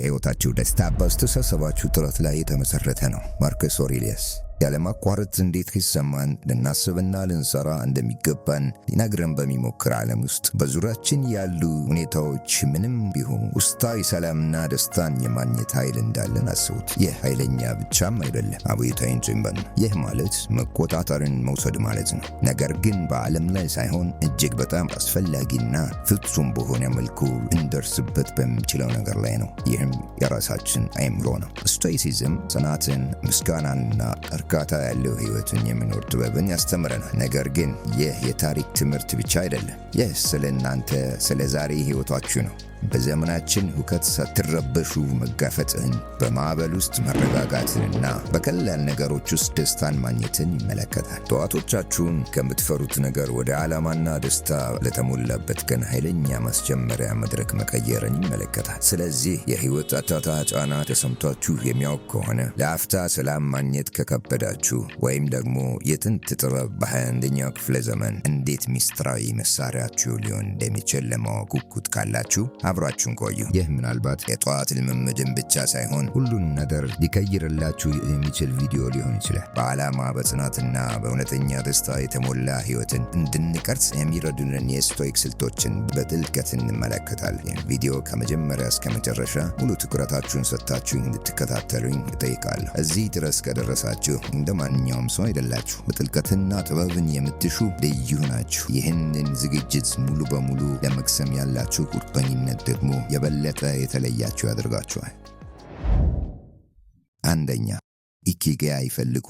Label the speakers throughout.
Speaker 1: የሕይወታችሁ ደስታ በአስተሳሰባችሁ ጥረት ላይ የተመሠረተ ነው። ማርከስ ኦሬሊየስ ያለማቋረጥ እንዴት ሊሰማን ልናስብና ልንሰራ እንደሚገባን ሊነግረን በሚሞክር ዓለም ውስጥ በዙሪያችን ያሉ ሁኔታዎች ምንም ቢሆኑ ውስጣዊ ሰላምና ደስታን የማግኘት ኃይል እንዳለን አስቡት። ይህ ኃይለኛ ብቻም አይደለም፣ አብዮታዊ ጭምር ነው። ይህ ማለት መቆጣጠርን መውሰድ ማለት ነው። ነገር ግን በዓለም ላይ ሳይሆን እጅግ በጣም አስፈላጊና ፍጹም በሆነ መልኩ እንደርስበት በምንችለው ነገር ላይ ነው። ይህም የራሳችን አእምሮ ነው። ስቶይሲዝም ጽናትን፣ ምስጋናንና እርካታ ያለው ሕይወትን የሚኖር ጥበብን ያስተምረናል። ነገር ግን ይህ የታሪክ ትምህርት ብቻ አይደለም። ይህ ስለ እናንተ ስለ ዛሬ ሕይወታችሁ ነው። በዘመናችን ሁከት ሳትረበሹ መጋፈጥን፣ በማዕበል ውስጥ መረጋጋትንና በቀላል ነገሮች ውስጥ ደስታን ማግኘትን ይመለከታል። ጠዋቶቻችሁን ከምትፈሩት ነገር ወደ ዓላማና ደስታ ለተሞላበት ቀን ኃይለኛ ማስጀመሪያ መድረክ መቀየርን ይመለከታል። ስለዚህ የሕይወት አታታ ጫና ተሰምቷችሁ የሚያውቅ ከሆነ ለአፍታ ሰላም ማግኘት ከከበዳችሁ ወይም ደግሞ የጥንት ጥበብ በ21ኛው ክፍለ ዘመን እንዴት ሚስጥራዊ መሳሪያችሁ ሊሆን እንደሚችል ለማወቅ ጉጉት ካላችሁ አብራችሁን ቆዩ። ይህ ምናልባት የጠዋት ልምምድን ብቻ ሳይሆን ሁሉን ነገር ሊቀይርላችሁ የሚችል ቪዲዮ ሊሆን ይችላል። በዓላማ በጽናትና በእውነተኛ ደስታ የተሞላ ሕይወትን እንድንቀርጽ የሚረዱንን የስቶይክ ስልቶችን በጥልቀት እንመለከታለን። ይህን ቪዲዮ ከመጀመሪያ እስከ መጨረሻ ሙሉ ትኩረታችሁን ሰጥታችሁ እንድትከታተሉኝ እጠይቃለሁ። እዚህ ድረስ ከደረሳችሁ እንደ ማንኛውም ሰው አይደላችሁ። በጥልቀትና ጥበብን የምትሹ ልዩ ናችሁ። ይህንን ዝግጅት ሙሉ በሙሉ ለመቅሰም ያላችሁ ቁርጠኝነት ደግሞ የበለጠ የተለያችሁ ያደርጋችኋል። አንደኛ፣ ኢኪጋይ ይፈልጉ።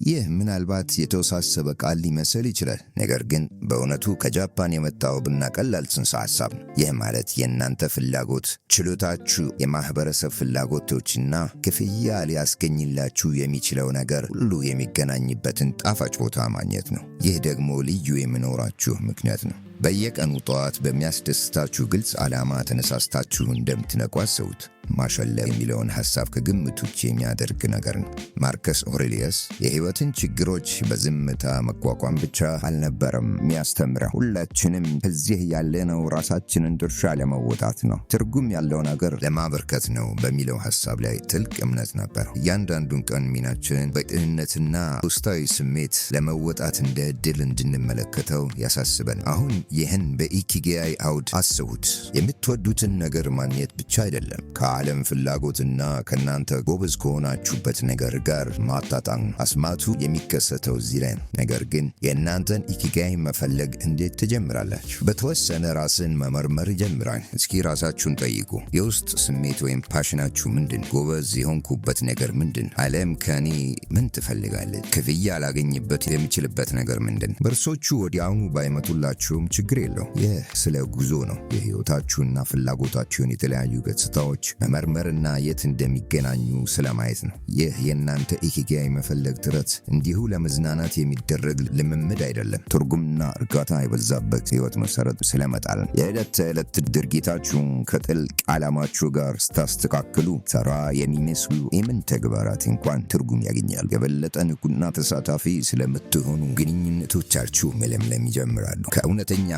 Speaker 1: ይህ ምናልባት የተወሳሰበ ቃል ሊመስል ይችላል፣ ነገር ግን በእውነቱ ከጃፓን የመጣው ብና ቀላል ጽንሰ ሐሳብ ነው። ይህ ማለት የእናንተ ፍላጎት፣ ችሎታችሁ፣ የማህበረሰብ ፍላጎቶችና ክፍያ ሊያስገኝላችሁ የሚችለው ነገር ሁሉ የሚገናኝበትን ጣፋጭ ቦታ ማግኘት ነው። ይህ ደግሞ ልዩ የሚኖራችሁ ምክንያት ነው። በየቀኑ ጠዋት በሚያስደስታችሁ ግልጽ ዓላማ ተነሳስታችሁ እንደምትነቁ አስቡት። ማሸለፍ የሚለውን ሐሳብ ከግምት ውጭ የሚያደርግ ነገር ነው። ማርከስ ኦሬሊየስ የሕይወትን ችግሮች በዝምታ መቋቋም ብቻ አልነበረም የሚያስተምረው። ሁላችንም እዚህ ያለነው ራሳችንን ድርሻ ለመወጣት ነው፣ ትርጉም ያለው ነገር ለማበርከት ነው በሚለው ሐሳብ ላይ ጥልቅ እምነት ነበር። እያንዳንዱን ቀን ሚናችንን በቅንነትና ውስጣዊ ስሜት ለመወጣት እንደ ዕድል እንድንመለከተው ያሳስበን። አሁን ይህን በኢኪጋይ አውድ አስቡት። የምትወዱትን ነገር ማግኘት ብቻ አይደለም፣ ከዓለም ፍላጎትና ከናንተ ጎበዝ ከሆናችሁበት ነገር ጋር ማጣጣም። አስማቱ የሚከሰተው እዚህ ላይ ነው። ነገር ግን የእናንተን ኢኪጋይ መፈለግ እንዴት ትጀምራላችሁ? በተወሰነ ራስን መመርመር ይጀምራል። እስኪ ራሳችሁን ጠይቁ። የውስጥ ስሜት ወይም ፓሽናችሁ ምንድን? ጎበዝ የሆንኩበት ነገር ምንድን? ዓለም ከኔ ምን ትፈልጋለች? ክፍያ አላገኝበት የምችልበት ነገር ምንድን? በእርሶቹ ወዲያውኑ ባይመቱላችሁም ችግር የለው። ይህ ስለ ጉዞ ነው። የሕይወታችሁና ፍላጎታችሁን የተለያዩ ገጽታዎች መመርመርና የት እንደሚገናኙ ስለማየት ነው። ይህ የእናንተ ኢኪጋይ መፈለግ ጥረት እንዲሁ ለመዝናናት የሚደረግ ልምምድ አይደለም። ትርጉምና እርጋታ የበዛበት ሕይወት መሰረት ስለመጣል ነው። የዕለት ተዕለት ድርጊታችሁን ከጥልቅ ዓላማችሁ ጋር ስታስተካክሉ ተራ የሚመስሉ የምን ተግባራት እንኳን ትርጉም ያገኛሉ። የበለጠ ንቁና ተሳታፊ ስለምትሆኑ ግንኙነቶቻችሁ መለምለም ይጀምራሉ። ከእውነተኛ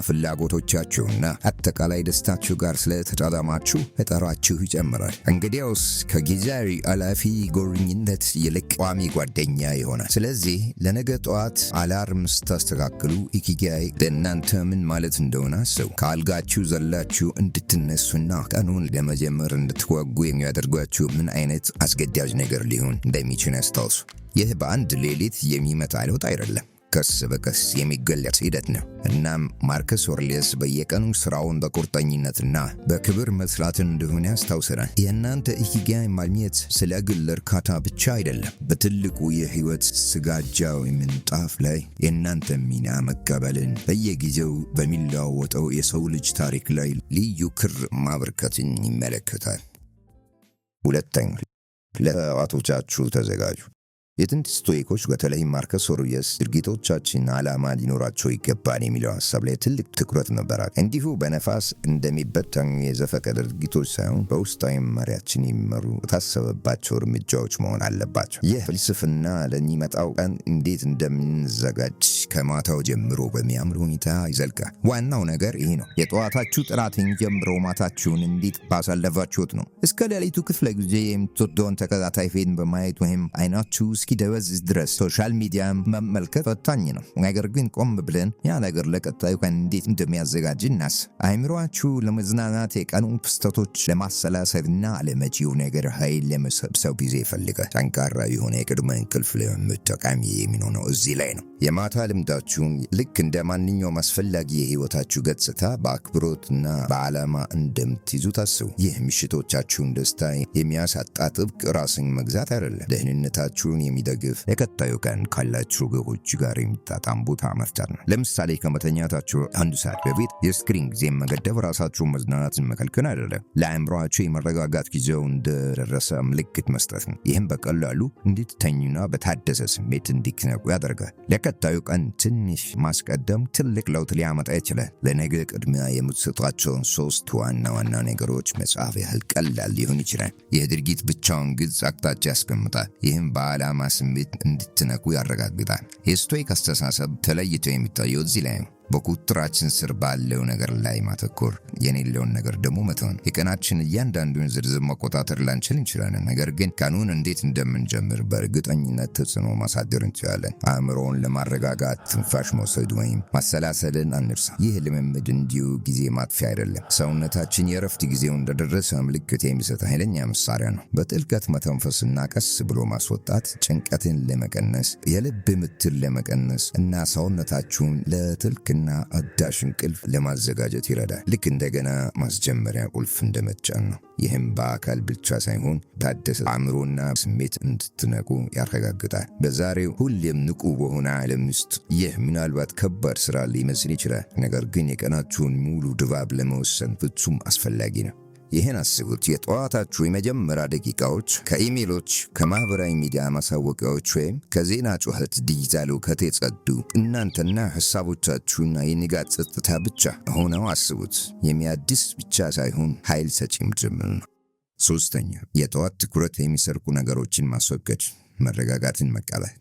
Speaker 1: ፍላጎቶቻችሁና አጠቃላይ ደስታችሁ ጋር ስለተጣጣማችሁ ፈጠራችሁ ይጨምራል። እንግዲያውስ ከጊዜያዊ አላፊ ጎርኝነት ይልቅ ቋሚ ጓደኛ ይሆናል። ስለዚህ ለነገ ጠዋት አላርም ስታስተካክሉ ኢኪጋይ ለእናንተ ምን ማለት እንደሆነ አስቡ። ከአልጋችሁ ዘላችሁ እንድትነሱና ቀኑን ለመጀመር እንድትጓጉ የሚያደርጓችሁ ምን አይነት አስገዳጅ ነገር ሊሆን እንደሚችል ያስታውሱ። ይህ በአንድ ሌሊት የሚመጣ ለውጥ አይደለም፣ ቀስ በቀስ የሚገለጽ ሂደት ነው። እናም ማርከስ ኦሬሊየስ በየቀኑ ስራውን በቁርጠኝነትና በክብር መስራትን እንደሆነ ያስታውሰናል። የእናንተ ኢኪጋይ ማግኘት ስለ ግል እርካታ ብቻ አይደለም። በትልቁ የሕይወት ስጋጃው ምንጣፍ ላይ የእናንተ ሚና መቀበልን፣ በየጊዜው በሚለዋወጠው የሰው ልጅ ታሪክ ላይ ልዩ ክር ማበርከትን ይመለከታል። ሁለተኛ፣ ለጠዋቶቻችሁ ተዘጋጁ። የጥንት ስቶይኮች በተለይም ማርከስ አውሬሊየስ ድርጊቶቻችን ዓላማ ሊኖራቸው ይገባል የሚለው ሀሳብ ላይ ትልቅ ትኩረት ነበራቸው። እንዲሁ በነፋስ እንደሚበተኑ የዘፈቀደ ድርጊቶች ሳይሆን በውስጣዊ መመሪያችን የሚመሩ የታሰበባቸው እርምጃዎች መሆን አለባቸው። ይህ ፍልስፍና ለሚመጣው ቀን እንዴት እንደምንዘጋጅ ከማታው ጀምሮ በሚያምር ሁኔታ ይዘልቃል። ዋናው ነገር ይህ ነው። የጠዋታችሁ ጥራት የሚጀምረው ማታችሁን እንዴት ባሳለፋችሁት ነው። እስከ ሌሊቱ ክፍለ ጊዜ የምትወደውን ተከታታይ ፊልም በማየት ወይም አይናችሁ እስኪደበዝዝ ድረስ ሶሻል ሚዲያ መመልከት ፈታኝ ነው። ነገር ግን ቆም ብለን ያ ነገር ለቀጣዩ ቀን እንዴት እንደሚያዘጋጅ እናስብ። አእምሮአችሁ ለመዝናናት የቀኑን ክስተቶች ለማሰላሰልና ለመጪው ነገር ኃይል ለመሰብሰብ ጊዜ ይፈልጋል። ጠንካራ የሆነ የቅድመ እንቅልፍ ልምምድ ጠቃሚ የሚሆነው እዚህ ላይ ነው። የማታ ልምዳችሁን ልክ እንደ ማንኛውም አስፈላጊ የህይወታችሁ ገጽታ በአክብሮትና በዓላማ እንደምትይዙ ታስቡ። ይህ ምሽቶቻችሁን ደስታ የሚያሳጣ ጥብቅ ራስን መግዛት አይደለም። ደህንነታችሁን የሚደግፍ የቀጣዩ ቀን ካላችሁ ግቦች ጋር የሚጣጣም ቦታ መፍጠር ነው። ለምሳሌ ከመተኛታችሁ አንድ ሰዓት በፊት የስክሪን ጊዜ መገደብ ራሳችሁን መዝናናትን መከልከል አይደለም። ለአእምሮአችሁ የመረጋጋት ጊዜው እንደደረሰ ምልክት መስጠት ነው። ይህም በቀላሉ እንድትተኙና በታደሰ ስሜት እንዲነቁ ያደርጋል። ለቀጣዩ ቀን ትንሽ ማስቀደም ትልቅ ለውጥ ሊያመጣ ይችላል። ለነገ ቅድሚያ የምትሰጧቸውን 3 ዋና ዋና ነገሮች መጻፍ ያህል ቀላል ሊሆን ይችላል። ይህ ድርጊት ብቻውን ግልጽ አቅጣጫ ያስቀምጣል። ይህም በዓላማ ስሜት እንድትነቁ ያረጋግጣል። የስቶይክ አስተሳሰብ ተለይቶ የሚታየው እዚህ ላይ ነው። በቁጥጥራችን ስር ባለው ነገር ላይ ማተኮር፣ የሌለውን ነገር ደግሞ መተውን። የቀናችን እያንዳንዱን ዝርዝር መቆጣጠር ላንችል እንችላለን፣ ነገር ግን ቀኑን እንዴት እንደምንጀምር በእርግጠኝነት ተጽዕኖ ማሳደር እንችላለን። አእምሮውን ለማረጋጋት ትንፋሽ መውሰድ ወይም ማሰላሰልን አንርሳ። ይህ ልምምድ እንዲሁ ጊዜ ማጥፊያ አይደለም። ሰውነታችን የእረፍት ጊዜው እንደደረሰ ምልክት የሚሰጥ ኃይለኛ መሳሪያ ነው። በጥልቀት መተንፈስና ቀስ ብሎ ማስወጣት ጭንቀትን ለመቀነስ፣ የልብ ምትን ለመቀነስ እና ሰውነታችሁን ለጥልቅ እና አዳሽ እንቅልፍ ለማዘጋጀት ይረዳል። ልክ እንደገና ማስጀመሪያ ቁልፍ እንደመጫን ነው። ይህም በአካል ብቻ ሳይሆን ታደሰ አእምሮና ስሜት እንድትነቁ ያረጋግጣል። በዛሬው ሁሌም ንቁ በሆነ ዓለም ውስጥ ይህ ምናልባት ከባድ ስራ ሊመስል ይችላል፣ ነገር ግን የቀናችሁን ሙሉ ድባብ ለመወሰን ፍጹም አስፈላጊ ነው። ይህን አስቡት። የጠዋታችሁ የመጀመሪያ ደቂቃዎች ከኢሜሎች፣ ከማህበራዊ ሚዲያ ማሳወቂያዎች ወይም ከዜና ጩኸት ዲጂታል እውከት የጸዱ እናንተና ሐሳቦቻችሁና የንጋት ጸጥታ ብቻ ሆነው አስቡት። የሚያድስ ብቻ ሳይሆን ኃይል ሰጪም ጭምር ነው። 3ኛ የጠዋት ትኩረት የሚሰርቁ ነገሮችን ማስወገድ፣ መረጋጋትን መቀበል።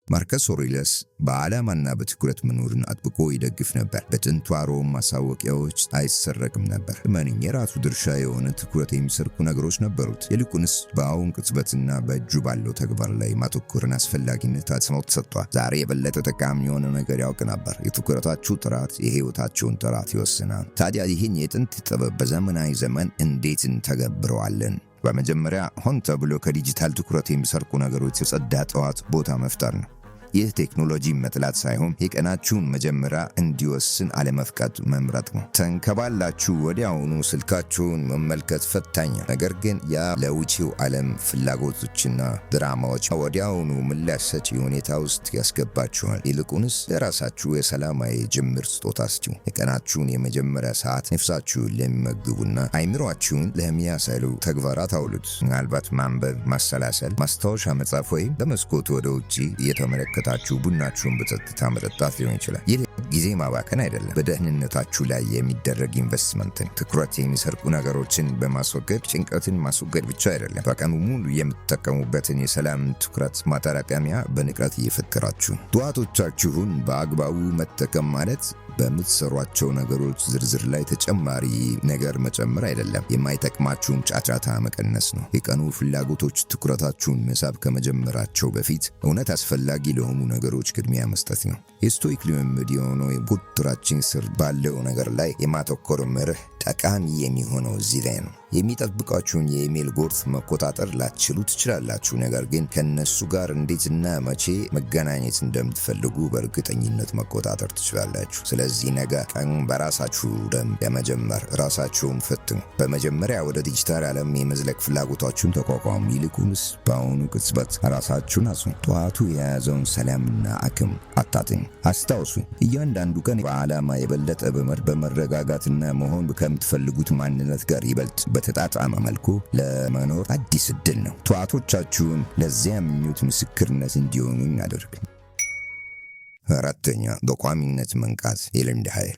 Speaker 1: ማርከስ አውሬሊየስ በዓላማና በትኩረት መኖርን አጥብቆ ይደግፍ ነበር። በጥንቷ ሮም ማሳወቂያዎች አይሰረቅም ነበር። እመኑኝ፣ የራሱ ድርሻ የሆነ ትኩረት የሚሰርቁ ነገሮች ነበሩት። ይልቁንስ በአሁን ቅጽበትና በእጁ ባለው ተግባር ላይ ማተኮርን አስፈላጊነት አጽንዖት ሰጥቷል። ዛሬ የበለጠ ጠቃሚ የሆነ ነገር ያውቅ ነበር። የትኩረታችሁ ጥራት የህይወታችሁን ጥራት ይወስናል። ታዲያ ይህን የጥንት ጥበብ በዘመናዊ ዘመን እንዴት እንተገብረዋለን? በመጀመሪያ ሆን ተብሎ ከዲጂታል ትኩረት የሚሰርቁ ነገሮች የጸዳ ጠዋት ቦታ መፍጠር ነው። ይህ ቴክኖሎጂ መጥላት ሳይሆን የቀናችሁን መጀመሪያ እንዲወስን አለመፍቀድ መምረጥ ነው። ተንከባላችሁ ወዲያውኑ ስልካችሁን መመልከት ፈታኝ፣ ነገር ግን ያ ለውጪው ዓለም ፍላጎቶችና ድራማዎች ወዲያውኑ ምላሽ ሰጪ ሁኔታ ውስጥ ያስገባችኋል። ይልቁንስ ለራሳችሁ የሰላማዊ ጅምር ስጦታ ስጡ። የቀናችሁን የመጀመሪያ ሰዓት ነፍሳችሁን ለሚመግቡና አይምሮአችሁን ለሚያሰሉ ተግባራት አውሉት። ምናልባት ማንበብ፣ ማሰላሰል፣ ማስታወሻ መጻፍ ወይም በመስኮት ወደ ውጪ እየተመለከታችሁ ቡናችሁን በጸጥታ መጠጣት ሊሆን ይችላል። ይህ ጊዜ ማባከን አይደለም፣ በደህንነታችሁ ላይ የሚደረግ ኢንቨስትመንት ነው። ትኩረት የሚሰርቁ ነገሮችን በማስወገድ ጭንቀትን ማስወገድ ብቻ አይደለም፣ በቀኑ ሙሉ የምትጠቀሙበትን የሰላም ትኩረት ማጠራቀሚያ በንቃት እየፈጠራችሁ። ጠዋቶቻችሁን በአግባቡ መጠቀም ማለት በምትሰሯቸው ነገሮች ዝርዝር ላይ ተጨማሪ ነገር መጨመር አይደለም፣ የማይጠቅማችሁን ጫጫታ መቀነስ ነው። የቀኑ ፍላጎቶች ትኩረታችሁን መሳብ ከመጀመራቸው በፊት እውነት አስፈላጊ ለሆኑ ነገሮች ቅድሚያ መስጠት ነው። የስቶይክ ልምምድ የሆነው ቁጥጥራችን ስር ባለው ነገር ላይ የማተኮር መርህ ጠቃሚ የሚሆነው እዚህ ላይ ነው። የሚጠብቃችሁን የኢሜል ጎርፍ መቆጣጠር ላትችሉ ትችላላችሁ፣ ነገር ግን ከነሱ ጋር እንዴትና መቼ መገናኘት እንደምትፈልጉ በእርግጠኝነት መቆጣጠር ትችላላችሁ። ስለዚህ ነገ ቀን በራሳችሁ ደንብ ለመጀመር ራሳችሁን ፈትኑ። በመጀመሪያ ወደ ዲጂታል ዓለም የመዝለቅ ፍላጎታችሁን ተቋቋሙ። ይልቁንስ በአሁኑ ቅጽበት ራሳችሁን አጽኑ። ጠዋቱ የያዘውን ሰላምና አቅም አታጥኙ። አስታውሱ፣ እያንዳንዱ ቀን በዓላማ የበለጠ በመረጋጋትና መሆን ከምትፈልጉት ማንነት ጋር ይበልጥ በተጣጣመ መልኩ ለመኖር አዲስ እድል ነው። ጠዋቶቻችሁን ለዚያ ምኞት ምስክርነት እንዲሆኑ እናደርግ። አራተኛ፣ በቋሚነት መንቃት የልምድ ኃይል።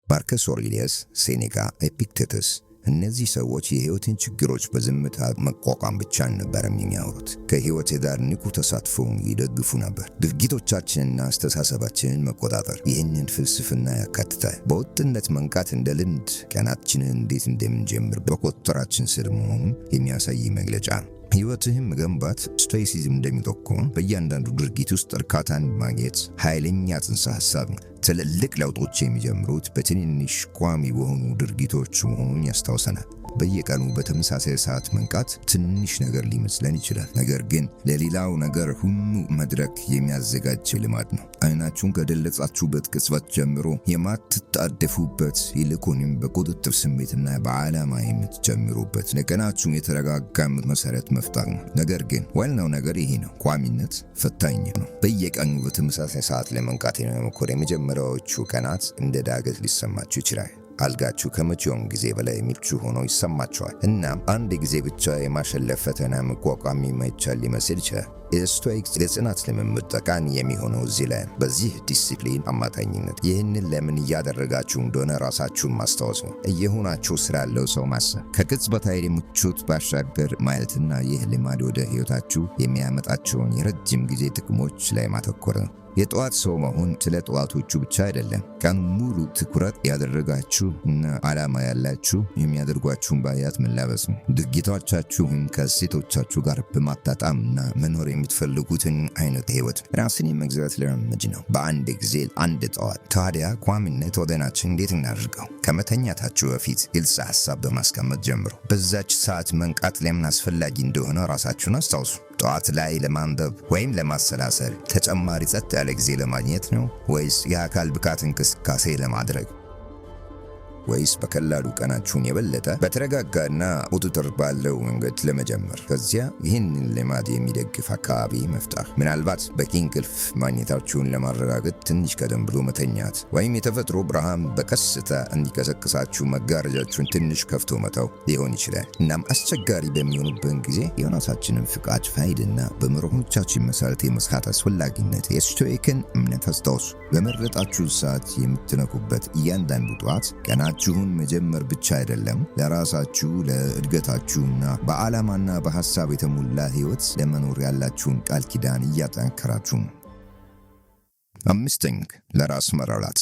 Speaker 1: ማርከስ ኦሬሊየስ፣ ሴኔካ፣ ኤፒክቴተስ እነዚህ ሰዎች የህይወትን ችግሮች በዝምታ መቋቋም ብቻ አልነበረም የሚያወሩት። ከህይወት ጋር ንቁ ተሳትፎውን ይደግፉ ነበር። ድርጊቶቻችንና አስተሳሰባችንን መቆጣጠር ይህንን ፍልስፍና ያካትታል። በወጥነት መንቃት እንደ ልምድ ቀናችንን እንዴት እንደምንጀምር በቁጥጥራችን ስር መሆኑን የሚያሳይ መግለጫ ነው። ህይወትህን መገንባት ስቶይሲዝም እንደሚጠቁመው በእያንዳንዱ ድርጊት ውስጥ እርካታን ማግኘት ኃይለኛ ጽንሰ ሐሳብ ነው። ትልልቅ ለውጦች የሚጀምሩት በትንንሽ ቋሚ በሆኑ ድርጊቶች መሆኑን ያስታውሰናል። በየቀኑ በተመሳሳይ ሰዓት መንቃት ትንሽ ነገር ሊመስለን ይችላል፣ ነገር ግን ለሌላው ነገር ሁሉ መድረክ የሚያዘጋጅ ልማድ ነው። አይናችሁን ከገለጻችሁበት ቅጽበት ጀምሮ የማትጣደፉበት ይልቁንም በቁጥጥር ስሜትና በዓላማ የምትጀምሩበት ለቀናችሁ የተረጋጋ መሰረት መፍጠር ነው። ነገር ግን ዋናው ነገር ይሄ ነው፣ ቋሚነት ፈታኝ ነው። በየቀኑ በተመሳሳይ ሰዓት ለመንቃት የመሞከር የመጀመሪያዎቹ ቀናት እንደ ዳገት ሊሰማችሁ ይችላል። አልጋችሁ ከመቼውም ጊዜ በላይ ምቹ ሆኖ ይሰማችኋል። እናም አንድ ጊዜ ብቻ የማሸነፍ ፈተና መቋቋም የማይቻል ሊመስል ይችላል። የስቶይክስ የጽናት ልምምድ ጠቃሚ የሚሆነው እዚህ ላይ በዚህ ዲሲፕሊን አማካኝነት ይህንን ለምን እያደረጋችሁ እንደሆነ ራሳችሁን ማስታወስ ነው። እየሆናችሁ ስላለው ሰው ማሰብ ከቅጽበታዊ ምቾት ባሻገር ማየትና ይህ ልማድ ወደ ህይወታችሁ የሚያመጣቸውን የረጅም ጊዜ ጥቅሞች ላይ ማተኮር ነው። የጠዋት ሰው መሆን ስለ ጠዋቶቹ ብቻ አይደለም። ቀን ሙሉ ትኩረት ያደረጋችሁ እና ዓላማ ያላችሁ የሚያደርጓችሁን ባህሪያት መላበስ ነው። ድርጊቶቻችሁን ከእሴቶቻችሁ ጋር በማጣጣም እና መኖር የምትፈልጉትን አይነት ህይወት ራስን የመግዛት ልምምድ ነው። በአንድ ጊዜ አንድ ጠዋት። ታዲያ ቋሚነት ወደናችን እንዴት እናድርገው? ከመተኛታችሁ በፊት ግልጽ ሐሳብ በማስቀመጥ ጀምሩ። በዛች ሰዓት መንቃት ለምን አስፈላጊ እንደሆነ ራሳችሁን አስታውሱ። ጠዋት ላይ ለማንበብ ወይም ለማሰላሰል ተጨማሪ ጸጥ ያለ ጊዜ ለማግኘት ነው? ወይስ የአካል ብቃት እንቅስቃሴ ለማድረግ? ወይስ በቀላሉ ቀናችሁን የበለጠ በተረጋጋና ቁጥጥር ባለው መንገድ ለመጀመር? ከዚያ ይህንን ልማድ የሚደግፍ አካባቢ መፍጠር። ምናልባት በቂ እንቅልፍ ማግኘታችሁን ለማረጋገጥ ትንሽ ቀደም ብሎ መተኛት፣ ወይም የተፈጥሮ ብርሃን በቀስታ እንዲቀሰቅሳችሁ መጋረጃችሁን ትንሽ ከፍቶ መተው ሊሆን ይችላል። እናም አስቸጋሪ በሚሆኑበት ጊዜ የራሳችንን ፍቃድ ፋይልና በመርሆቻችን መሰረት የመስራት አስፈላጊነት የስቶይክን እምነት አስታውሱ። በመረጣችሁ ሰዓት የምትነቁበት እያንዳንዱ ጠዋት ቀናችሁን መጀመር ብቻ አይደለም፣ ለራሳችሁ ለእድገታችሁና በዓላማና በሐሳብ የተሞላ ህይወት ለመኖር ያላችሁን ቃል ኪዳን እያጠናከራችሁ ነው። አምስተኛ፣ ለራስ መራራት።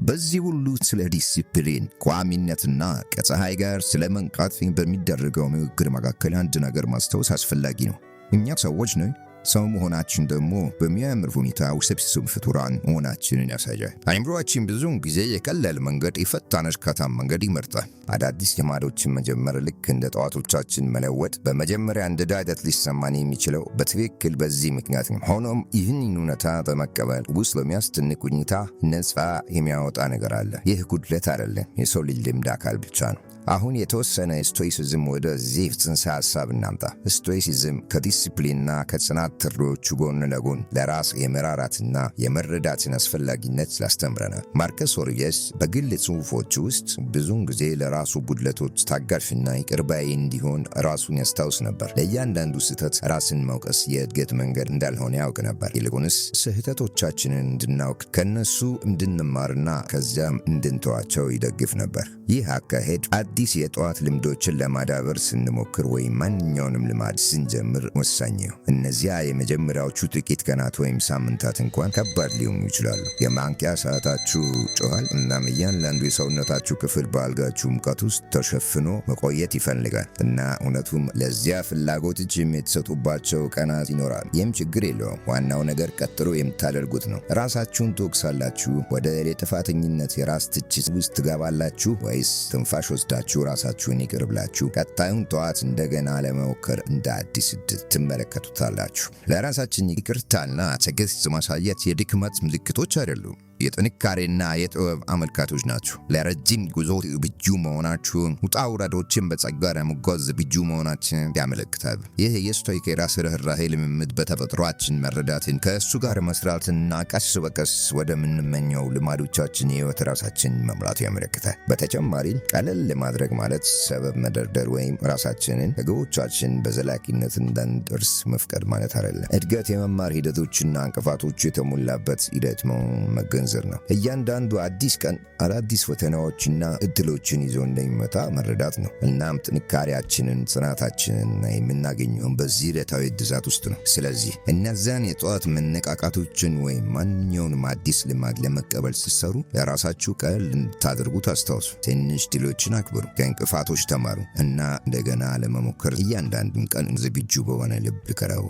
Speaker 1: በዚህ ሁሉ ስለ ዲሲፕሊን፣ ቋሚነትና ከፀሐይ ጋር ስለ መንቃት በሚደረገው ንግግር መካከል አንድ ነገር ማስታወስ አስፈላጊ ነው። እኛ ሰዎች ነን። ሰው መሆናችን ደግሞ በሚያምር ሁኔታ ውስብስብ ፍጡራን መሆናችንን ያሳያል። አእምሮአችን ብዙውን ጊዜ የቀለለ መንገድ፣ የፈጣን እርካታን መንገድ ይመርጣል። አዳዲስ ልማዶችን መጀመር ልክ እንደ ጠዋቶቻችን መለወጥ በመጀመሪያ እንደ ዳገት ሊሰማን የሚችለው በትክክል በዚህ ምክንያት ነው። ሆኖም ይህንን እውነታ በመቀበል ውስጥ በሚያስደንቅ ሁኔታ ነፃ የሚያወጣ ነገር አለ። ይህ ጉድለት አይደለም፣ የሰው ልጅ ልምድ አካል ብቻ ነው። አሁን የተወሰነ ስቶይሲዝም ወደዚህ ጽንሰ ሐሳብ እናምጣ። ስቶይሲዝም ከዲሲፕሊንና ከጽናት ጥሪዎቹ ጎን ለጎን ለራስ የመራራትና የመረዳትን አስፈላጊነት ያስተምረናል። ማርከስ ኦሬሊየስ በግል ጽሑፎቹ ውስጥ ብዙውን ጊዜ ለራሱ ጉድለቶች ታጋሽና ይቅር ባይ እንዲሆን ራሱን ያስታውስ ነበር። ለእያንዳንዱ ስህተት ራስን መውቀስ የእድገት መንገድ እንዳልሆነ ያውቅ ነበር። ይልቁንስ ስህተቶቻችንን እንድናውቅ ከነሱ እንድንማርና ከዚያም እንድንተዋቸው ይደግፍ ነበር። ይህ አካሄድ አዲስ የጠዋት ልምዶችን ለማዳበር ስንሞክር ወይም ማንኛውንም ልማድ ስንጀምር ወሳኝ ነው። እነዚያ የመጀመሪያዎቹ ጥቂት ቀናት ወይም ሳምንታት እንኳን ከባድ ሊሆኑ ይችላሉ። የማንቂያ ሰዓታችሁ ጮኋል፣ እናም እያንዳንዱ የሰውነታችሁ ክፍል በአልጋችሁ ሙቀት ውስጥ ተሸፍኖ መቆየት ይፈልጋል እና እውነቱም ለዚያ ፍላጎት እጅ የምትሰጡባቸው ቀናት ይኖራል። ይህም ችግር የለውም። ዋናው ነገር ቀጥሎ የምታደርጉት ነው። ራሳችሁን ትወቅሳላችሁ? ወደ ጥፋተኝነት የራስ ትችት ውስጥ ትገባላችሁ? ወይስ ትንፋሽ ወስዳችሁ ራሳችሁን ይቅር ብላችሁ ቀጣዩን ጠዋት እንደገና ለመሞከር እንደ አዲስ ዕድል ትመለከቱታላችሁ? ለራሳችን ይቅርታና ትዕግስት ማሳየት የድክመት ምልክቶች አይደሉም። የጥንካሬና የጥበብ አመልካቶች ናቸው። ለረጅም ጉዞ ዝግጁ መሆናችሁን፣ ውጣ ውረዶችን በጸጋ ለመጓዝ ዝግጁ መሆናችንን ያመለክታል። ይህ የስቶይክ የራስ ርኅራኄ ልምምድ በተፈጥሯችን መረዳትን፣ ከእሱ ጋር መስራትና ቀስ በቀስ ወደምንመኘው ልማዶቻችን የህይወት ራሳችን መምራቱ ያመለክታል። በተጨማሪም ቀለል ለማድረግ ማለት ሰበብ መደርደር ወይም ራሳችንን ከግቦቻችን በዘላቂነት እንዳንደርስ መፍቀድ ማለት አይደለም። እድገት የመማር ሂደቶችና እንቅፋቶች የተሞላበት ሂደት መሆኑን መገንዘብ ነው። እያንዳንዱ አዲስ ቀን አዳዲስ ፈተናዎችና እድሎችን ይዞ እንደሚመጣ መረዳት ነው። እናም ጥንካሬያችንን፣ ጽናታችንን የምናገኘውን በዚህ ዕለታዊ እድሳት ውስጥ ነው። ስለዚህ እነዚያን የጠዋት መነቃቃቶችን ወይም ማንኛውንም አዲስ ልማድ ለመቀበል ስትሰሩ ለራሳችሁ ቀለል እንድታደርጉት አስታውሱ። ትንሽ ድሎችን አክብሩ፣ ከእንቅፋቶች ተማሩ እና እንደገና ለመሞከር እያንዳንዱን ቀን ዝግጁ በሆነ ልብ ቅረቡ።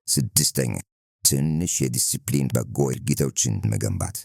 Speaker 1: 6ኛ ትንሽ የዲሲፕሊን በጎ ድርጊቶችን መገንባት።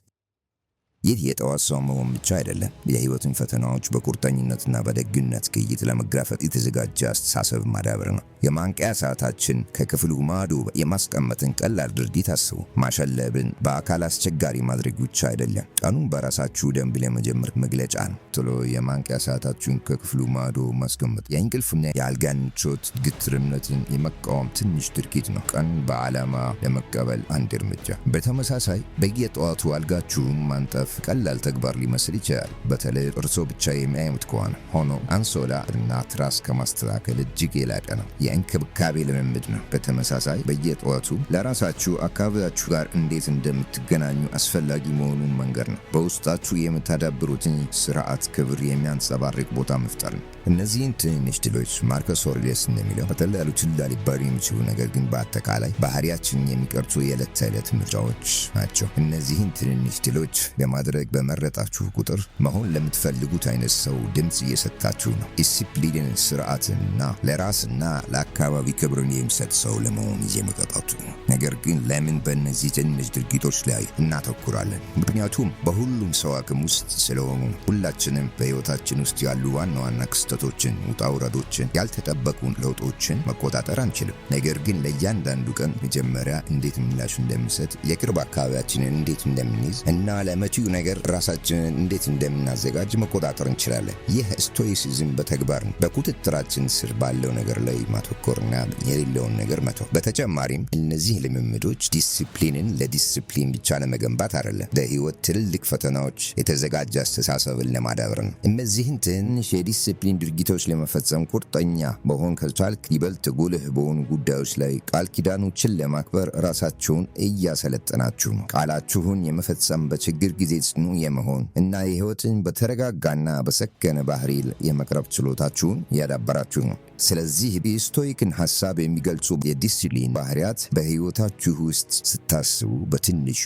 Speaker 1: ይህ የጠዋት ሰው መሆን ብቻ አይደለም። የህይወትን ፈተናዎች በቁርጠኝነትና በደግነት ቅይጥ ለመጋፈጥ የተዘጋጀ አስተሳሰብ ማዳበር ነው። የማንቂያ ሰዓታችን ከክፍሉ ማዶ የማስቀመጥን ቀላል ድርጊት አስቡ። ማሸለብን በአካል አስቸጋሪ ማድረግ ብቻ አይደለም፣ ቀኑን በራሳችሁ ደንብ ለመጀመር መግለጫ ነው። ቶሎ የማንቂያ ሰዓታችሁን ከክፍሉ ማዶ ማስቀመጥ የእንቅልፍና የአልጋን ምቾት ግትርነትን የመቃወም ትንሽ ድርጊት ነው። ቀን በዓላማ ለመቀበል አንድ እርምጃ። በተመሳሳይ በየጠዋቱ አልጋችሁን ማንጠፍ ቀላል ተግባር ሊመስል ይችላል፣ በተለይ እርሶ ብቻ የሚያዩት ከሆነ። ሆኖም አንሶላ እና ትራስ ከማስተካከል እጅግ የላቀ ነው። የእንክብካቤ ልምምድ ነው። በተመሳሳይ በየጠዋቱ ለራሳችሁ አካባቢያችሁ ጋር እንዴት እንደምትገናኙ አስፈላጊ መሆኑን መንገር ነው። በውስጣችሁ የምታዳብሩትን ስርዓት ክብር የሚያንጸባርቅ ቦታ መፍጠር ነው። እነዚህን ትንንሽ ድሎች ማርከስ አውሬሊየስ እንደሚለው በቀላሉ ችላ ሊባሉ የሚችሉ ነገር ግን በአጠቃላይ ባህሪያችንን የሚቀርጹ የዕለት ተዕለት ምርጫዎች ናቸው። እነዚህን ትንንሽ ድሎች ለማድረግ በመረጣችሁ ቁጥር መሆን ለምትፈልጉት አይነት ሰው ድምፅ እየሰጣችሁ ነው። ዲሲፕሊንን፣ ስርዓትንና ለራስና ለአካባቢ ክብርን የሚሰጥ ሰው ለመሆን እየመቀጣቱ ነው። ነገር ግን ለምን በእነዚህ ትንሽ ድርጊቶች ላይ እናተኩራለን? ምክንያቱም በሁሉም ሰው አቅም ውስጥ ስለሆኑ። ሁላችንም በሕይወታችን ውስጥ ያሉ ዋና ዋና ክስተቶችን፣ ውጣ ውረዶችን፣ ያልተጠበቁ ለውጦችን መቆጣጠር አንችልም። ነገር ግን ለእያንዳንዱ ቀን መጀመሪያ እንዴት ምላሽ እንደምንሰጥ፣ የቅርብ አካባቢያችንን እንዴት እንደምንይዝ እና ለመጪው ነገር ራሳችንን እንዴት እንደምናዘጋጅ መቆጣጠር እንችላለን። ይህ ስቶይሲዝም በተግባር ነው። በቁጥጥራችን ስር ባለው ነገር ላይ ማተኮርና የሌለውን ነገር መተው። በተጨማሪም እነዚህ ልምምዶች ዲሲፕሊንን ለዲሲፕሊን ብቻ ለመገንባት አይደለም፣ ለህይወት ትልልቅ ፈተናዎች የተዘጋጀ አስተሳሰብን ለማዳበር ነው። እነዚህን ትንሽ የዲሲፕሊን ድርጊቶች ለመፈጸም ቁርጠኛ መሆን ከቻልክ ይበልጥ ጉልህ በሆኑ ጉዳዮች ላይ ቃል ኪዳኖችን ለማክበር ራሳችሁን እያሰለጠናችሁ ነው። ቃላችሁን የመፈጸም በችግር ጊዜ ጽኑ የመሆን እና የህይወትን በተረጋጋና በሰከነ ባህሪ የመቅረብ ችሎታችሁን እያዳበራችሁ ነው። ስለዚህ የስቶይክን ሐሳብ የሚገልጹ የዲሲፕሊን ባህሪያት በህይወታችሁ ውስጥ ስታስቡ በትንሹ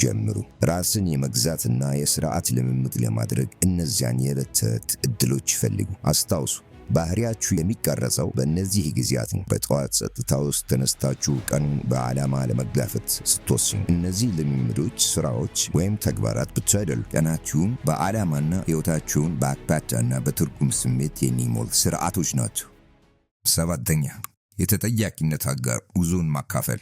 Speaker 1: ጀምሩ። ራስን የመግዛትና የስርዓት ልምምድ ለማድረግ እነዚያን የዕለት ተዕለት ዕድሎች ይፈልጉ። አስታውሱ፣ ባህሪያችሁ የሚቀረጸው በእነዚህ ጊዜያት ነው። በጠዋት ጸጥታ ውስጥ ተነስታችሁ ቀኑን በዓላማ ለመጋፈጥ ስትወስኑ። እነዚህ ልምምዶች፣ ስራዎች ወይም ተግባራት ብቻ አይደሉም። ቀናችሁን በዓላማና ህይወታችሁን በአቅጣጫና በትርጉም ስሜት የሚሞሉ ስርዓቶች ናቸው። 7ኛ የተጠያቂነት አጋር ጉዞን ማካፈል።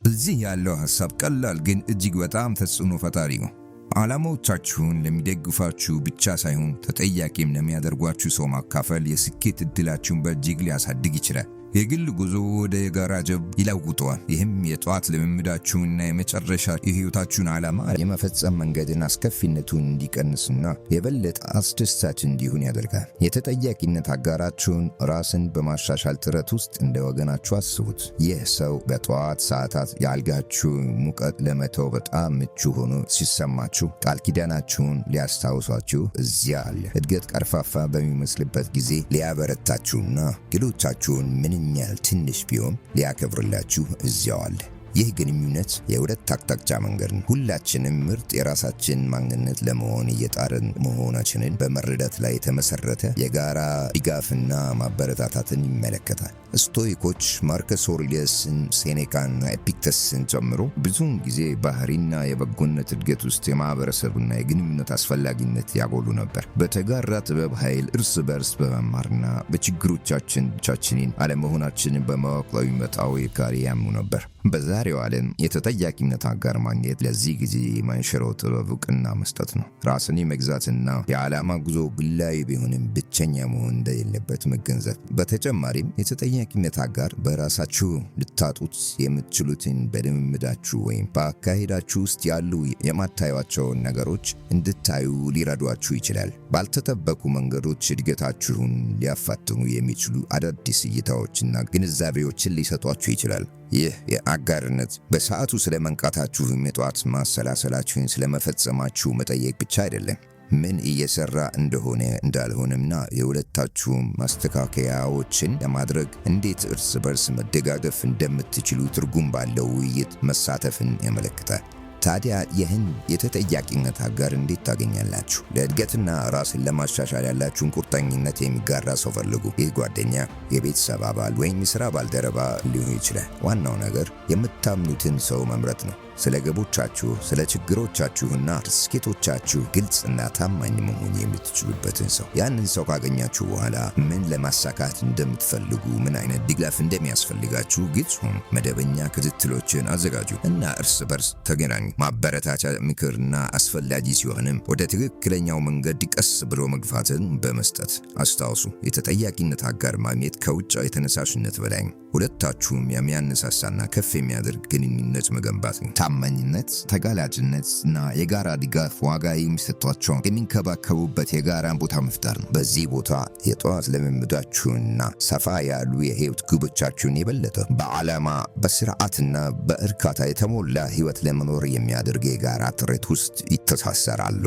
Speaker 1: እዚህ ያለው ሐሳብ ቀላል ግን እጅግ በጣም ተጽዕኖ ፈጣሪ ነው። ዓላማዎቻችሁን ለሚደግፋችሁ ብቻ ሳይሆን ተጠያቂም ለሚያደርጓችሁ ሰው ማካፈል የስኬት ዕድላችሁን በእጅግ ሊያሳድግ ይችላል። የግል ጉዞ ወደ የጋራ ጀብ ይለውጠዋል። ይህም የጠዋት ልምምዳችሁንና የመጨረሻ የህይወታችሁን ዓላማ የመፈጸም መንገድን አስከፊነቱን እንዲቀንስና የበለጠ አስደሳች እንዲሆን ያደርጋል። የተጠያቂነት አጋራችሁን ራስን በማሻሻል ጥረት ውስጥ እንደ ወገናችሁ አስቡት። ይህ ሰው በጠዋት ሰዓታት የአልጋችሁ ሙቀት ለመተው በጣም ምቹ ሆኖ ሲሰማችሁ ቃል ኪዳናችሁን ሊያስታውሷችሁ እዚያ አለ። እድገት ቀርፋፋ በሚመስልበት ጊዜ ሊያበረታችሁና ግሎቻችሁን ምንም ያህል ትንሽ ቢሆን ሊያከብርላችሁ እዚያው አለ። ይህ ግንኙነት የሁለት አቅጣጫ መንገድ ነው። ሁላችንም ምርጥ የራሳችን ማንነት ለመሆን እየጣርን መሆናችንን በመረዳት ላይ የተመሰረተ የጋራ ድጋፍና ማበረታታትን ይመለከታል። ስቶይኮች ማርከስ አውሬሊየስን፣ ሴኔካና ኤፒክተስን ጨምሮ ብዙውን ጊዜ ባህሪና የበጎነት እድገት ውስጥ የማህበረሰብና የግንኙነት አስፈላጊነት ያጎሉ ነበር። በተጋራ ጥበብ ኃይል እርስ በርስ በመማርና በችግሮቻችን ብቻችንን አለመሆናችንን በማወቅ ላይ መጣው የጋሪ ያምኑ ነበር። በዛሬ በዛሬው ዓለም የተጠያቂነት አጋር ማግኘት ለዚህ ጊዜ የማይሽረው ጥበብ ዕውቅና መስጠት ነው። ራስን የመግዛትና የዓላማ ጉዞ ግላዊ ቢሆንም ብቸኛ መሆን እንደሌለበት መገንዘብ። በተጨማሪም የተጠያቂነት አጋር በራሳችሁ ልታጡት የምትችሉትን በልምምዳችሁ ወይም በአካሄዳችሁ ውስጥ ያሉ የማታዩዋቸውን ነገሮች እንድታዩ ሊረዷችሁ ይችላል። ባልተጠበቁ መንገዶች እድገታችሁን ሊያፋጥኑ የሚችሉ አዳዲስ እይታዎችና ግንዛቤዎችን ሊሰጧችሁ ይችላል። ይህ የአጋርነት በሰዓቱ ስለ መንቃታችሁ የጠዋት ማሰላሰላችሁን ስለመፈጸማችሁ መጠየቅ ብቻ አይደለም። ምን እየሰራ እንደሆነ እንዳልሆነና የሁለታችሁም ማስተካከያዎችን ለማድረግ እንዴት እርስ በርስ መደጋገፍ እንደምትችሉ ትርጉም ባለው ውይይት መሳተፍን ያመለክታል። ታዲያ ይህን የተጠያቂነት አጋር እንዴት ታገኛላችሁ? ለእድገትና ራስን ለማሻሻል ያላችሁን ቁርጠኝነት የሚጋራ ሰው ፈልጉ። ይህ ጓደኛ፣ የቤተሰብ አባል ወይም የሥራ ባልደረባ ሊሆን ይችላል። ዋናው ነገር የምታምኑትን ሰው መምረጥ ነው። ስለ ግቦቻችሁ፣ ስለ ችግሮቻችሁና ስኬቶቻችሁ ግልጽና ታማኝ መሆን የምትችሉበትን ሰው። ያንን ሰው ካገኛችሁ በኋላ ምን ለማሳካት እንደምትፈልጉ፣ ምን አይነት ድጋፍ እንደሚያስፈልጋችሁ ግልጽ ሁኑ። መደበኛ ክትትሎችን አዘጋጁ እና እርስ በርስ ተገናኙ። ማበረታቻ፣ ምክርና አስፈላጊ ሲሆንም ወደ ትክክለኛው መንገድ ቀስ ብሎ መግፋትን በመስጠት አስታውሱ። የተጠያቂነት አጋር ማግኘት ከውጫዊ ተነሳሽነት በላይ ነው። ሁለታችሁም የሚያነሳሳና ከፍ የሚያደርግ ግንኙነት መገንባት ነው። ታማኝነት፣ ተጋላጭነት እና የጋራ ድጋፍ ዋጋ የሚሰጧቸውን የሚንከባከቡበት የጋራ ቦታ መፍጠር ነው። በዚህ ቦታ የጠዋት ልምምዳችሁንና ሰፋ ያሉ የህይወት ግቦቻችሁን የበለጠ በዓላማ በስርዓትና በእርካታ የተሞላ ህይወት ለመኖር የሚያደርግ የጋራ ጥረት ውስጥ ይተሳሰራሉ።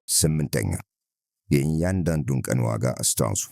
Speaker 1: 8ኛ የእያንዳንዱን ቀን ዋጋ አስታውሱ።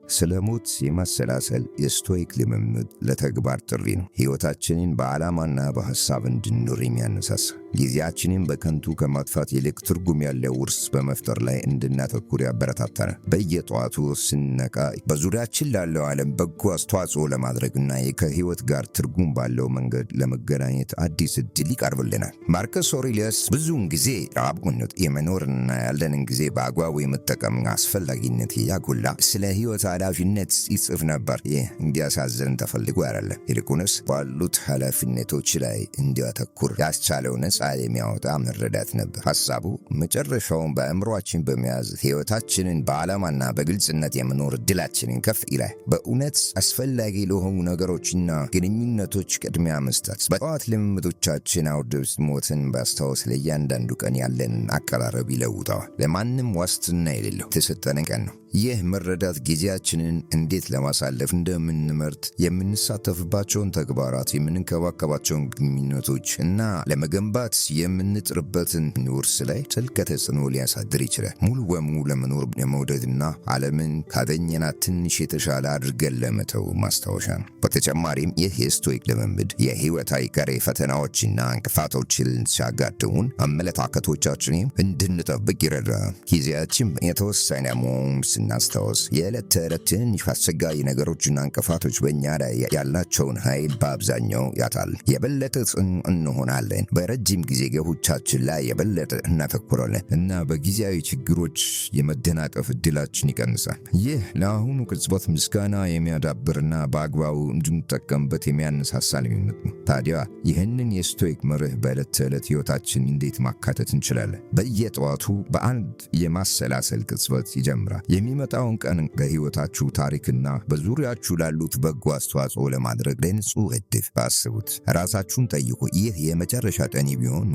Speaker 1: ስለ ሞት የማሰላሰል የስቶይክ ልምምድ ለተግባር ጥሪ ነው። ሕይወታችንን በዓላማና በሐሳብ እንድንኖር የሚያነሳሳ፣ ጊዜያችንን በከንቱ ከማጥፋት ይልቅ ትርጉም ያለው ውርስ በመፍጠር ላይ እንድናተኩር ያበረታታናል። በየጠዋቱ ስንነቃ በዙሪያችን ላለው ዓለም በጎ አስተዋጽኦ ለማድረግና ከሕይወት ጋር ትርጉም ባለው መንገድ ለመገናኘት አዲስ ዕድል ይቀርብልናል። ማርከስ አውሬሊየስ ብዙውን ጊዜ አብሮነት የመኖርና ያለንን ጊዜ በአግባቡ የመጠቀም አስፈላጊነት ያጎላ ስለ ሕይወት ኃላፊነት ይጽፍ ነበር። ይህ እንዲያሳዝን ተፈልጎ አይደለም፣ ይልቁንስ ባሉት ኃላፊነቶች ላይ እንዲያተኩር ያስቻለው ነፃ የሚያወጣ መረዳት ነበር። ሐሳቡ መጨረሻውን በአእምሯችን በመያዝ ሕይወታችንን በዓላማና በግልጽነት የመኖር ዕድላችንን ከፍ ይላል። በእውነት አስፈላጊ ለሆኑ ነገሮችና ግንኙነቶች ቅድሚያ መስጠት። በጠዋት ልምምዶቻችን አውድ ውስጥ ሞትን ባስታወስ ለእያንዳንዱ ቀን ያለንን አቀራረብ ይለውጠዋል። ለማንም ዋስትና የሌለው የተሰጠን ቀን ነው። ይህ መረዳት ጊዜያችንን እንዴት ለማሳለፍ እንደምንመርጥ፣ የምንሳተፍባቸውን ተግባራት፣ የምንከባከባቸውን ግንኙነቶች እና ለመገንባት የምንጥርበትን ውርስ ላይ ጥልቅ ተጽዕኖ ሊያሳድር ይችላል። ሙሉ በሙሉ ለመኖር የመውደድና ዓለምን ካገኘናት ትንሽ የተሻለ አድርገን ለመተው ማስታወሻ ነው። በተጨማሪም ይህ የስቶይክ ልምምድ የሕይወት አይቀሬ ፈተናዎችና እንቅፋቶችን ሲያጋጥሙን አመለካከቶቻችንን እንድንጠብቅ ይረዳል። ጊዜያችን የተወሰነ መሆኑን ስናስታውስ የዕለት ተዕለት ትንሽ አስቸጋሪ ነገሮችና እንቅፋቶች በእኛ ላይ ያላቸውን ኃይል በአብዛኛው ያጣል። የበለጠ ጽኑ እንሆናለን። በረጅም ጊዜ ግቦቻችን ላይ የበለጠ እናተኩራለን እና በጊዜያዊ ችግሮች የመደናቀፍ ዕድላችን ይቀንሳል። ይህ ለአሁኑ ቅጽበት ምስጋና የሚያዳብርና በአግባቡ እንድንጠቀምበት የሚያነሳሳ ልምምድ ነው። ታዲያ ይህንን የስቶይክ መርህ በዕለት ተዕለት ሕይወታችን እንዴት ማካተት እንችላለን? በየጠዋቱ በአንድ የማሰላሰል ቅጽበት ይጀምራል። የሚመጣውን ቀን በሕይወታችሁ ታሪክና በዙሪያችሁ ላሉት በጎ አስተዋጽኦ ለማድረግ ለንጹህ ዕድል አስቡት። ራሳችሁን ጠይቁ። ይህ የመጨረሻ ቀን ቢሆን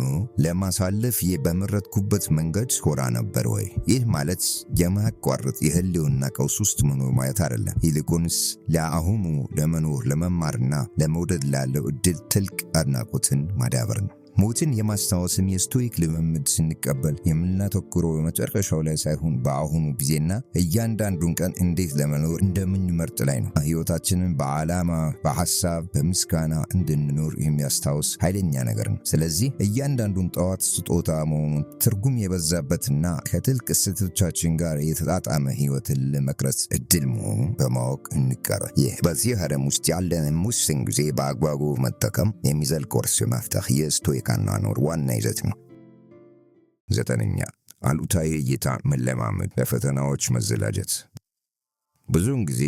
Speaker 1: ለማሳለፍ በመረጥኩበት መንገድ ኮራ ነበር ወይ? ይህ ማለት የማያቋርጥ የህልውና ቀውስ ውስጥ መኖር ማለት አይደለም። ይልቁንስ ለአሁኑ ለመኖር፣ ለመማርና ለመውደድ ላለው ዕድል ጥልቅ አድናቆትን ማዳበር ነው። ሞትን የማስታወስን የስቶይክ ልምምድ ስንቀበል የምናተኩረው በመጨረሻው ላይ ሳይሆን በአሁኑ ጊዜና እያንዳንዱን ቀን እንዴት ለመኖር እንደምንመርጥ ላይ ነው። ሕይወታችንን በዓላማ፣ በሐሳብ፣ በምስጋና እንድንኖር የሚያስታውስ ኃይለኛ ነገር ነው። ስለዚህ እያንዳንዱን ጠዋት ስጦታ መሆኑን፣ ትርጉም የበዛበትና ከጥልቅ እሴቶቻችን ጋር የተጣጣመ ሕይወትን ለመቅረጽ ዕድል መሆኑን በማወቅ እንቀር። ይህ በዚህ ዓለም ውስጥ ያለንን ውስን ጊዜ በአግባቡ መጠቀም የሚዘልቅ ውርስ መፍጠር የስቶይክ አኗኗር ዋና ይዘት ነው። 9ኛ አሉታዊ እይታ መለማመድ፣ ለፈተናዎች መዘጋጀት። ብዙውን ጊዜ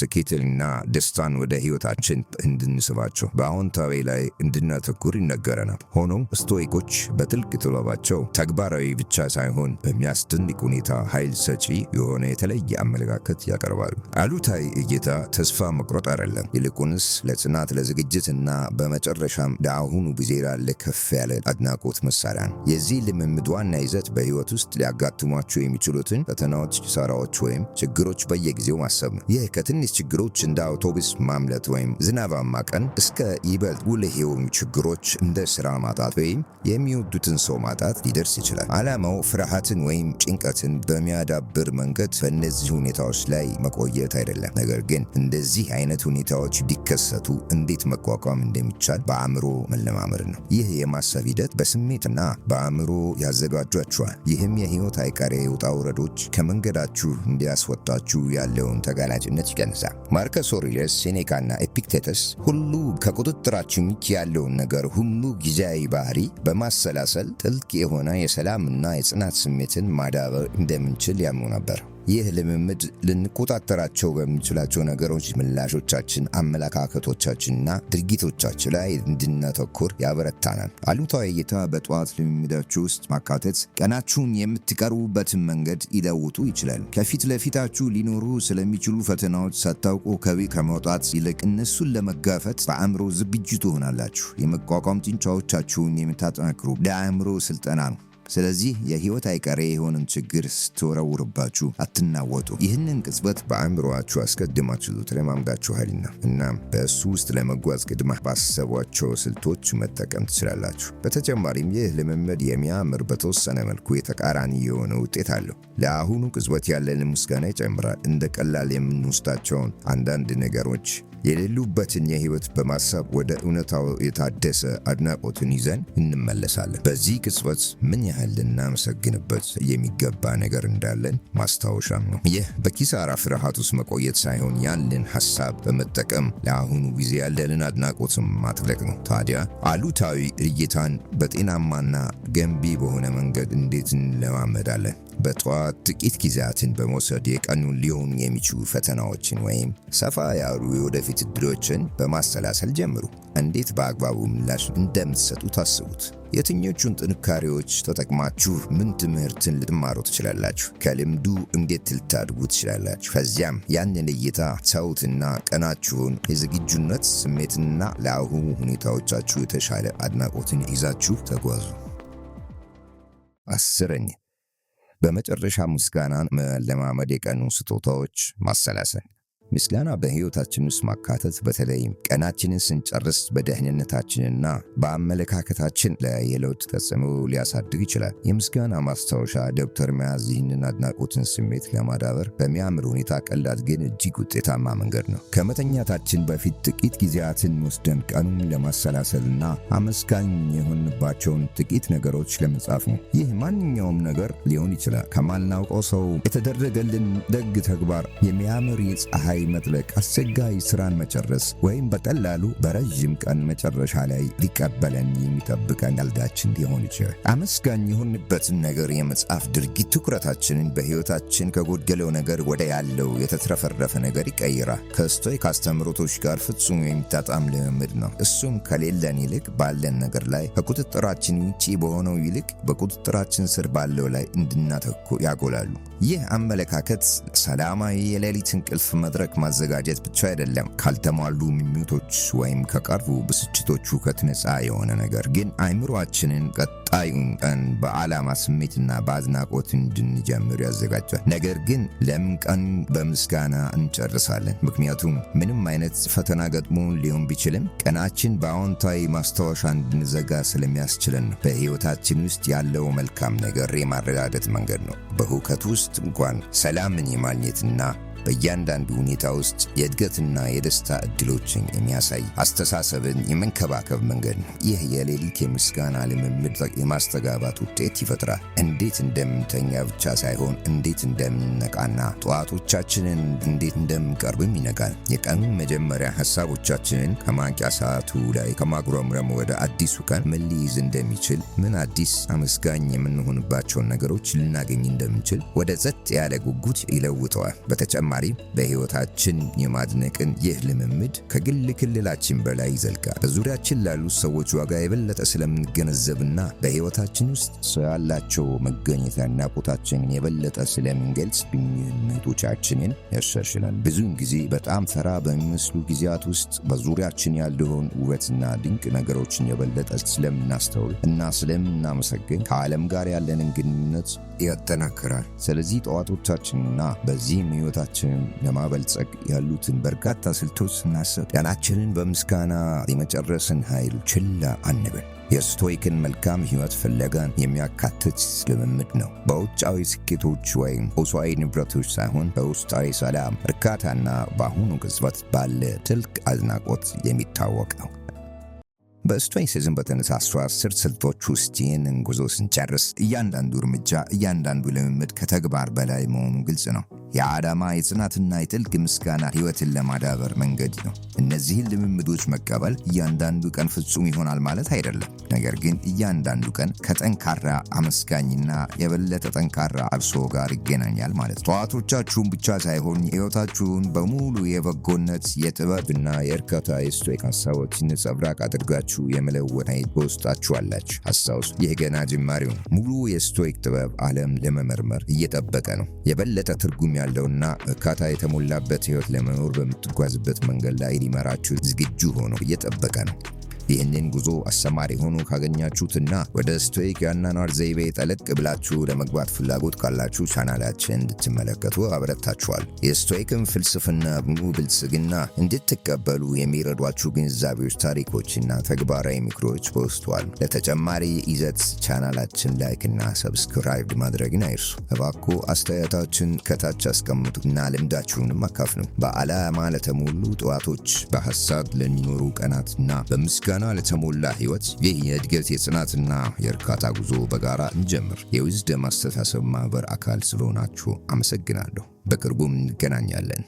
Speaker 1: ስኬትንና ደስታን ወደ ሕይወታችን እንድንስባቸው በአዎንታዊ ላይ እንድናተኩር ይነገረናል። ሆኖም ስቶይኮች በጥልቅ ጥበባቸው ተግባራዊ ብቻ ሳይሆን በሚያስደንቅ ሁኔታ ኃይል ሰጪ የሆነ የተለየ አመለካከት ያቀርባሉ። አሉታዊ እይታ ተስፋ መቁረጥ አይደለም፣ ይልቁንስ ለጽናት፣ ለዝግጅትና በመጨረሻም ለአሁኑ ጊዜ ላለ ከፍ ያለ አድናቆት መሳሪያ ነው። የዚህ ልምምድ ዋና ይዘት በሕይወት ውስጥ ሊያጋጥሟቸው የሚችሉትን ፈተናዎች፣ ኪሳራዎች ወይም ችግሮች በየጊዜው ማሰብ ነው። ይህ ከትንሽ ችግሮች እንደ አውቶቡስ ማምለጥ ወይም ዝናባማ ቀን እስከ ይበልጥ ጉልህ የሆኑ ችግሮች እንደ ሥራ ማጣት ወይም የሚወዱትን ሰው ማጣት ሊደርስ ይችላል። ዓላማው ፍርሃትን ወይም ጭንቀትን በሚያዳብር መንገድ በእነዚህ ሁኔታዎች ላይ መቆየት አይደለም፣ ነገር ግን እንደዚህ አይነት ሁኔታዎች ቢከሰቱ እንዴት መቋቋም እንደሚቻል በአእምሮ መለማመድ ነው። ይህ የማሰብ ሂደት በስሜትና በአእምሮ ያዘጋጇችኋል። ይህም የሕይወት አይቀሬ ውጣ ውረዶች ከመንገዳችሁ እንዲያስወጣችሁ ያለውን ተጋላጭነት ይቀንሳል። ማርከስ አውሬሊየስ ሴኔካና ኤፒክቴተስ ሁሉ ከቁጥጥራችን ውጭ ያለውን ነገር ሁሉ ጊዜያዊ ባህሪ በማሰላሰል ጥልቅ የሆነ የሰላምና የጽናት ስሜትን ማዳበር እንደምንችል ያምኑ ነበር። ይህ ልምምድ ልንቆጣጠራቸው በምንችላቸው ነገሮች ምላሾቻችን፣ አመለካከቶቻችንና ድርጊቶቻችን ላይ እንድናተኩር ያበረታናል። አሉታዊ እይታ በጠዋት ልምምዳችሁ ውስጥ ማካተት ቀናችሁን የምትቀርቡበትን መንገድ ሊለውጡ ይችላል። ከፊት ለፊታችሁ ሊኖሩ ስለሚችሉ ፈተናዎች ሳታውቁ ከቤት ከመውጣት ይልቅ እነሱን ለመጋፈጥ በአእምሮ ዝግጁ ትሆናላችሁ። የመቋቋም ጡንቻዎቻችሁን የምታጠናክሩ ለአእምሮ ስልጠና ነው። ስለዚህ የሕይወት አይቀሬ የሆነን ችግር ስትወረውርባችሁ አትናወጡ። ይህንን ቅጽበት በአእምሮአችሁ አስቀድማችሁ ተለማምዳችኋልና እና በእሱ ውስጥ ለመጓዝ ቅድማ ባሰቧቸው ስልቶች መጠቀም ትችላላችሁ። በተጨማሪም ይህ ልምምድ የሚያምር በተወሰነ መልኩ የተቃራኒ የሆነ ውጤት አለው። ለአሁኑ ቅጽበት ያለን ምስጋና ይጨምራል። እንደ ቀላል የምንወስዳቸውን አንዳንድ ነገሮች የሌሉበትን የሕይወት በማሰብ ወደ እውነታው የታደሰ አድናቆትን ይዘን እንመለሳለን። በዚህ ቅጽበት ምን ያህል ልናመሰግንበት የሚገባ ነገር እንዳለን ማስታወሻም ነው። ይህ በኪሳራ ፍርሃት ውስጥ መቆየት ሳይሆን ያለን ሐሳብ በመጠቀም ለአሁኑ ጊዜ ያለንን አድናቆትም ማጥለቅ ነው። ታዲያ አሉታዊ እይታን በጤናማና ገንቢ በሆነ መንገድ እንዴት እንለማመዳለን? በጠዋት ጥቂት ጊዜያትን በመውሰድ የቀኑን ሊሆኑ የሚችሉ ፈተናዎችን ወይም ሰፋ ያሉ የወደፊት እድሎችን በማሰላሰል ጀምሩ። እንዴት በአግባቡ ምላሽ እንደምትሰጡ ታስቡት። የትኞቹን ጥንካሬዎች ተጠቅማችሁ ምን ትምህርትን ልትማሩ ትችላላችሁ? ከልምዱ እንዴት ልታድጉ ትችላላችሁ? ከዚያም ያንን እይታ ተዉትና ቀናችሁን የዝግጁነት ስሜትና ለአሁኑ ሁኔታዎቻችሁ የተሻለ አድናቆትን ይዛችሁ ተጓዙ። 10ኛ በመጨረሻ ምስጋናን መለማመድ። የቀኑ ስጦታዎች ማሰላሰል። ምስጋና በሕይወታችን ውስጥ ማካተት በተለይም ቀናችንን ስንጨርስ በደህንነታችንና በአመለካከታችን ላይ የለውጥ ተጽዕኖ ሊያሳድግ ይችላል። የምስጋና ማስታወሻ ደብተር መያዝ ይህንን አድናቆትን ስሜት ለማዳበር በሚያምር ሁኔታ ቀላል ግን እጅግ ውጤታማ መንገድ ነው። ከመተኛታችን በፊት ጥቂት ጊዜያትን ወስደን ቀኑን ለማሰላሰልና አመስጋኝ የሆንባቸውን ጥቂት ነገሮች ለመጻፍ ነው። ይህ ማንኛውም ነገር ሊሆን ይችላል። ከማናውቀው ሰው የተደረገልን ደግ ተግባር፣ የሚያምር የፀሐይ መጥለቅ፣ አስቸጋሪ ስራን መጨረስ ወይም በቀላሉ በረዥም ቀን መጨረሻ ላይ ሊቀበለን የሚጠብቀን ቀልዳችን ሊሆን ይችላል። አመስጋኝ የሆንበትን ነገር የመጻፍ ድርጊት ትኩረታችንን በሕይወታችን ከጎደለው ነገር ወደ ያለው የተትረፈረፈ ነገር ይቀይራል። ከስቶይክ አስተምህሮቶች ጋር ፍጹም የሚጣጣም ልምምድ ነው። እሱም ከሌለን ይልቅ ባለን ነገር ላይ፣ ከቁጥጥራችን ውጪ በሆነው ይልቅ በቁጥጥራችን ስር ባለው ላይ እንድናተኩር ያጎላሉ። ይህ አመለካከት ሰላማዊ የሌሊት እንቅልፍ መድረክ ማዘጋጀት ብቻ አይደለም። ካልተሟሉ ምኞቶች ወይም ከቀርቡ ብስጭቶች ሁከት ነፃ የሆነ ነገር ግን አእምሮአችንን ቀጣዩን ቀን በዓላማ ስሜትና በአድናቆት እንድንጀምር ያዘጋጃል። ነገር ግን ለምን ቀኑ በምስጋና እንጨርሳለን? ምክንያቱም ምንም አይነት ፈተና ገጥሞን ሊሆን ቢችልም ቀናችን በአዎንታዊ ማስታወሻ እንድንዘጋ ስለሚያስችለን ነው። በሕይወታችን ውስጥ ያለው መልካም ነገር የማረጋገጥ መንገድ ነው። በሁከት ውስጥ እንኳን ሰላምን የማግኘትና በእያንዳንዱ ሁኔታ ውስጥ የእድገትና የደስታ እድሎችን የሚያሳይ አስተሳሰብን የመንከባከብ መንገድ ነው። ይህ የሌሊት የምስጋና ልምምድ የማስተጋባት ውጤት ይፈጥራል። እንዴት እንደምንተኛ ብቻ ሳይሆን እንዴት እንደምንነቃና ጠዋቶቻችንን እንዴት እንደምንቀርብም ይነጋል። የቀኑን መጀመሪያ ሐሳቦቻችንን ከማንቂያ ሰዓቱ ላይ ከማጉረምረም ወደ አዲሱ ቀን ምን ሊይዝ እንደሚችል፣ ምን አዲስ አመስጋኝ የምንሆንባቸውን ነገሮች ልናገኝ እንደምንችል ወደ ጸጥ ያለ ጉጉት ይለውጠዋል። በተጨማሪ በተጨማሪም በሕይወታችን የማድነቅን ይህ ልምምድ ከግል ክልላችን በላይ ይዘልቃል። በዙሪያችን ላሉ ሰዎች ዋጋ የበለጠ ስለምንገነዘብና በሕይወታችን ውስጥ ያላቸው መገኘትና ቦታችንን የበለጠ ስለምንገልጽ ግንኙነቶቻችንን ያሻሽላል። ብዙውን ጊዜ በጣም ተራ በሚመስሉ ጊዜያት ውስጥ በዙሪያችን ያለውን ውበትና ድንቅ ነገሮችን የበለጠ ስለምናስተውል እና ስለምናመሰግን ከዓለም ጋር ያለንን ግንኙነት ያጠናክራል። ስለዚህ ጠዋቶቻችንና በዚህም ሕይወታችንን ለማበልጸግ ያሉትን በርካታ ስልቶች ስናስብ ቀናችንን በምስጋና የመጨረስን ኃይል ችላ አንበል። የስቶይክን መልካም ሕይወት ፍለጋን የሚያካትት ልምምድ ነው። በውጫዊ ስኬቶች ወይም ቁሳዊ ንብረቶች ሳይሆን በውስጣዊ ሰላም፣ እርካታና በአሁኑ ቅጽበት ባለ ጥልቅ አድናቆት የሚታወቅ ነው። በስቶይሲዝም በተነሳሱ 10 ስልቶች ውስጥ ይህንን ጉዞ ስንጨርስ እያንዳንዱ እርምጃ፣ እያንዳንዱ ልምምድ ከተግባር በላይ መሆኑ ግልጽ ነው። የዓላማ የጽናትና የጥልቅ ምስጋና ሕይወትን ለማዳበር መንገድ ነው። እነዚህን ልምምዶች መቀበል እያንዳንዱ ቀን ፍጹም ይሆናል ማለት አይደለም። ነገር ግን እያንዳንዱ ቀን ከጠንካራ አመስጋኝና የበለጠ ጠንካራ እርሶ ጋር ይገናኛል ማለት ነው። ጠዋቶቻችሁን ብቻ ሳይሆን ሕይወታችሁን በሙሉ የበጎነት፣ የጥበብና የእርካታ የስቶይክ ሀሳቦችን ነጸብራቅ አድርጋችሁ የመለወጥ ኃይል በውስጣችሁ አላችሁ። አስታውሱ፣ ይህ ገና ጅማሬው ነው። ሙሉ የስቶይክ ጥበብ ዓለም ለመመርመር እየጠበቀ ነው። የበለጠ ትርጉም ያለውና እርካታ የተሞላበት ሕይወት ለመኖር በምትጓዝበት መንገድ ላይ ሊመራችሁ ዝግጁ ሆኖ እየጠበቀ ነው። ይህንን ጉዞ አስተማሪ ሆኖ ካገኛችሁትና ወደ ስቶይክ የአኗኗር ዘይቤ ጠለቅ ብላችሁ ለመግባት ፍላጎት ካላችሁ ቻናላችን እንድትመለከቱ አበረታችኋል። የስቶይክን ፍልስፍና ሙሉ ብልጽግና እንድትቀበሉ የሚረዷችሁ ግንዛቤዎች፣ ታሪኮችና ተግባራዊ ምክሮች በውስጧል። ለተጨማሪ ይዘት ቻናላችን ላይክና ሰብስክራይብ ማድረግን አይርሱ። እባክዎ አስተያየታችን ከታች አስቀምጡና ልምዳችሁንም አካፍሉ። በዓላማ ለተሞሉ ጠዋቶች፣ በሐሳብ ለሚኖሩ ቀናትና በምስጋና ለተሞላ ሕይወት ይህ የእድገት የጽናትና የእርካታ ጉዞ በጋራ እንጀምር። የዊዝደም አስተሳሰብ ማህበር አካል ስለሆናችሁ አመሰግናለሁ። በቅርቡም እንገናኛለን።